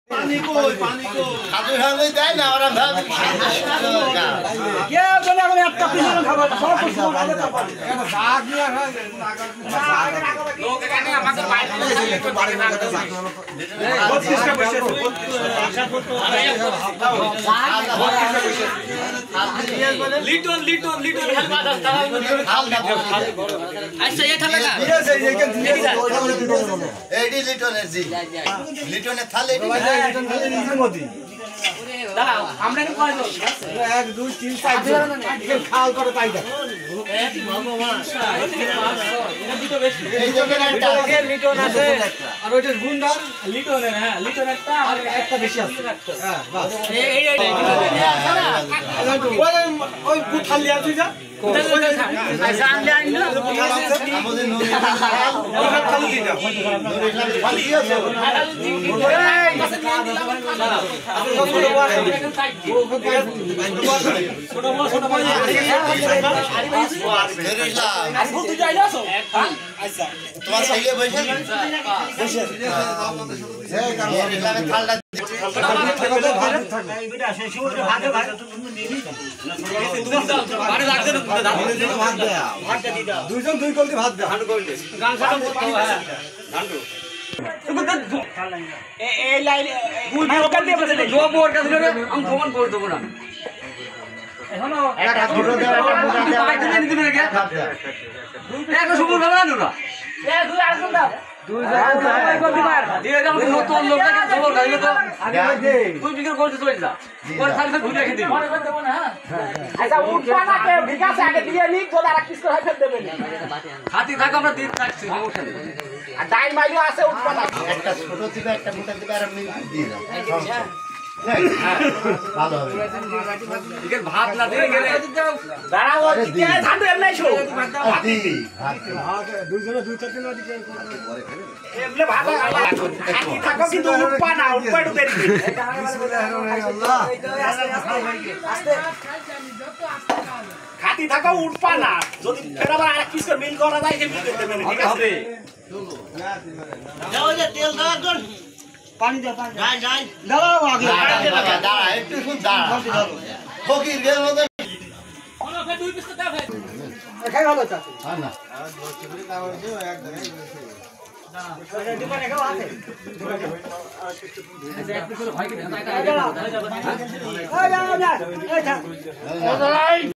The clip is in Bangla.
पानी को खादु खाने देय ना ওরা ভাবে কে বলে আমি একটা পিছনে খাবো সব কিছু আগে তো পারি এটা শাক নিয়ে হয় লোক এখানে আমাদের বাইরে একটু বাড়ি না করতে শাক 32টা বসে লিটন খালি বাজার তারা আচ্ছা এই থালা না এইডি লিটনের জি লিটনের থালে লিটন খালি নিজের মধ্যে দাঁড়াও আমরা কি কয়জন 1 2 3 4 খাল করে পাইটা এটা দুটো বেশি এই যে লিটন আছে আর ওইটা গুন্ডার লিটনের হ্যাঁ লিটন একটা আর একটা বেশি আছে হ্যাঁ বাস এই ওই গুঠাল লিয়া তুই যা আচ্ছা আমি আইন না আমাদের নদী খালি দিটা খালি আছে তোমার ছেলে বসে থালটা দুইজন দুই কলটি ভাত দে গান সাটা করতে হবে এই লাইন বুঝ দিয়ে বসে জব ওর কাছে আমি প্রমাণ করে দেব না এখনো একটা ছোট দেওয়া একটা মোটা দেওয়া বাইক নিয়ে দিবে নাকি একটা সুবল ভালো না এ দুই আরেকজন দাও দুই জায়গায় করতে পার দিয়ে যাও নতুন লোকটাকে খবর গাইলে তো আগে দে তুই বিক্রি করতে চলে যা পরে থাকলে ঘুরে রেখে দিবি পরে দেব না আচ্ছা উঠবা না কে ঠিক আছে আগে দিয়ে নি যদি আর কিছু হয় ফেল দেবে হাতি থাক আমরা দিন থাকছি সমস্যা নেই আর ডাইন মাইলো আছে উঠবা না একটা ছোট দিবে একটা মোটা দিবে আর আমি দিয়ে দাও ভালো হবে এর ভাত না দিয়ে গেলে দাঁড়াও কে ধান এমলাই শো দি দুইজনে দুই চার দিন ওদিকে এমলে ভাত হাতি থাকো কিন্তু উঠবা না উঠবা একটু দেরি আল্লাহ আস্তে খাতি থাকো উঠবা না যদি ফের আবার আর কিছু মিল করা যায় সে মিল করতে দেবে ঠিক আছে যাও যে তেল দাও একজন পানি দে পানি যাই যাই দাঁড়াও আগে দাঁড়া একটু শুন দাঁড়া ফকির গেল মধ্যে খাই ভালো চাচি না দোকানে খাও আছে এই যা এই যা